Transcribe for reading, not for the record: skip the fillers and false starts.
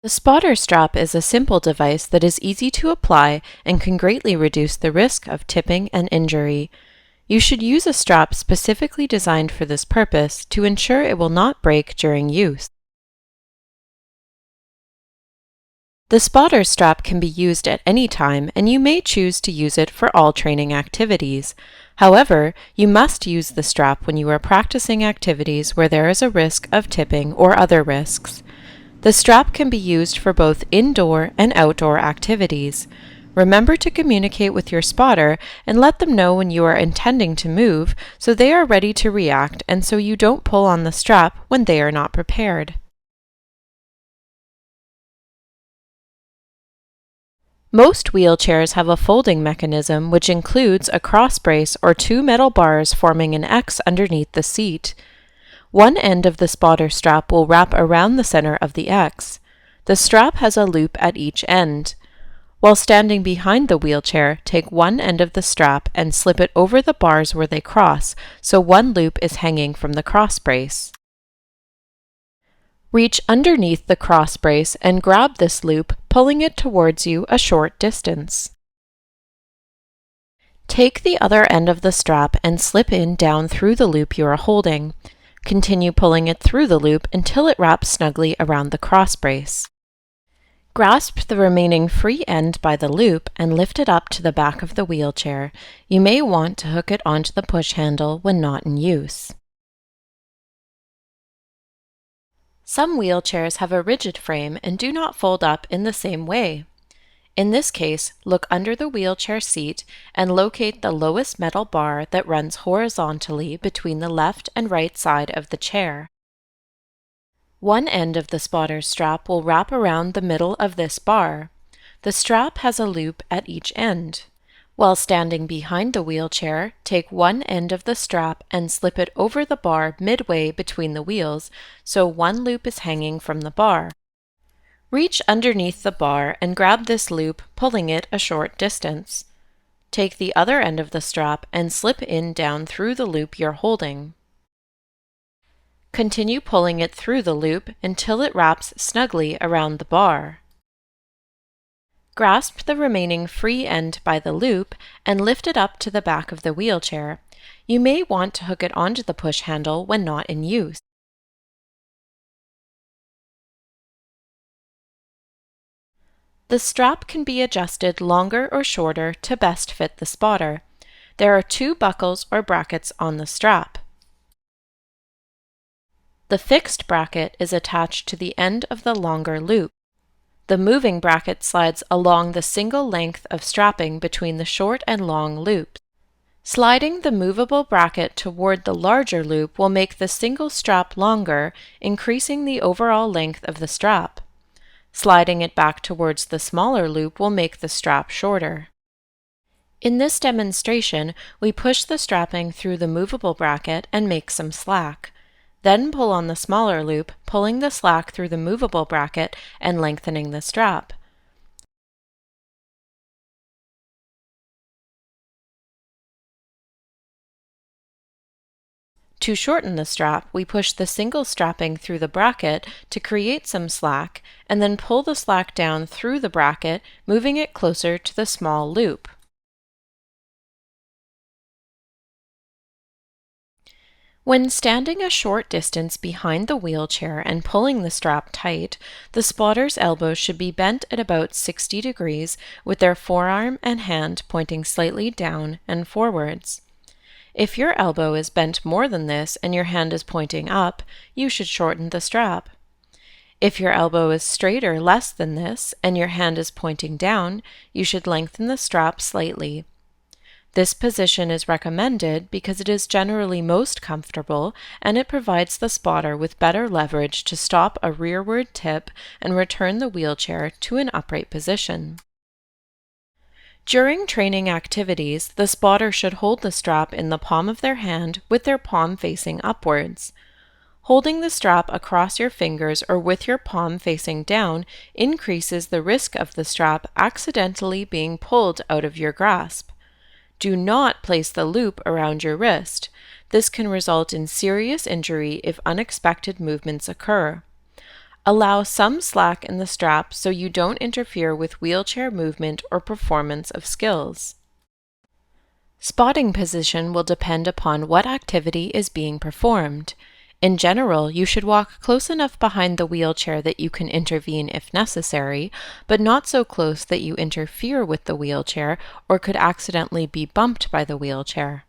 The spotter strap is a simple device that is easy to apply and can greatly reduce the risk of tipping and injury. You should use a strap specifically designed for this purpose to ensure it will not break during use. The spotter strap can be used at any time, and you may choose to use it for all training activities. However, you must use the strap when you are practicing activities where there is a risk of tipping or other risks. The strap can be used for both indoor and outdoor activities. Remember to communicate with your spotter and let them know when you are intending to move so they are ready to react and so you don't pull on the strap when they are not prepared. Most wheelchairs have a folding mechanism which includes a cross brace or two metal bars forming an X underneath the seat. One end of the spotter strap will wrap around the center of the X. The strap has a loop at each end. While standing behind the wheelchair, take one end of the strap and slip it over the bars where they cross, so one loop is hanging from the cross brace. Reach underneath the cross brace and grab this loop, pulling it towards you a short distance. Take the other end of the strap and slip in down through the loop you are holding. Continue pulling it through the loop until it wraps snugly around the cross brace. Grasp the remaining free end by the loop and lift it up to the back of the wheelchair. You may want to hook it onto the push handle when not in use. Some wheelchairs have a rigid frame and do not fold up in the same way. In this case, look under the wheelchair seat and locate the lowest metal bar that runs horizontally between the left and right side of the chair. One end of the spotter strap will wrap around the middle of this bar. The strap has a loop at each end. While standing behind the wheelchair, take one end of the strap and slip it over the bar midway between the wheels so one loop is hanging from the bar. Reach underneath the bar and grab this loop, pulling it a short distance. Take the other end of the strap and slip in down through the loop you're holding. Continue pulling it through the loop until it wraps snugly around the bar. Grasp the remaining free end by the loop and lift it up to the back of the wheelchair. You may want to hook it onto the push handle when not in use. The strap can be adjusted longer or shorter to best fit the spotter. There are two buckles or brackets on the strap. The fixed bracket is attached to the end of the longer loop. The moving bracket slides along the single length of strapping between the short and long loops. Sliding the movable bracket toward the larger loop will make the single strap longer, increasing the overall length of the strap. Sliding it back towards the smaller loop will make the strap shorter. In this demonstration, we push the strapping through the movable bracket and make some slack. Then pull on the smaller loop, pulling the slack through the movable bracket and lengthening the strap. To shorten the strap, we push the single strapping through the bracket to create some slack, and then pull the slack down through the bracket, moving it closer to the small loop. When standing a short distance behind the wheelchair and pulling the strap tight, the spotter's elbows should be bent at about 60 degrees with their forearm and hand pointing slightly down and forwards. If your elbow is bent more than this and your hand is pointing up, you should shorten the strap. If your elbow is straighter less than this and your hand is pointing down, you should lengthen the strap slightly. This position is recommended because it is generally most comfortable and it provides the spotter with better leverage to stop a rearward tip and return the wheelchair to an upright position. During training activities, the spotter should hold the strap in the palm of their hand with their palm facing upwards. Holding the strap across your fingers or with your palm facing down increases the risk of the strap accidentally being pulled out of your grasp. Do not place the loop around your wrist. This can result in serious injury if unexpected movements occur. Allow some slack in the strap so you don't interfere with wheelchair movement or performance of skills. Spotting position will depend upon what activity is being performed. In general, you should walk close enough behind the wheelchair that you can intervene if necessary, but not so close that you interfere with the wheelchair or could accidentally be bumped by the wheelchair.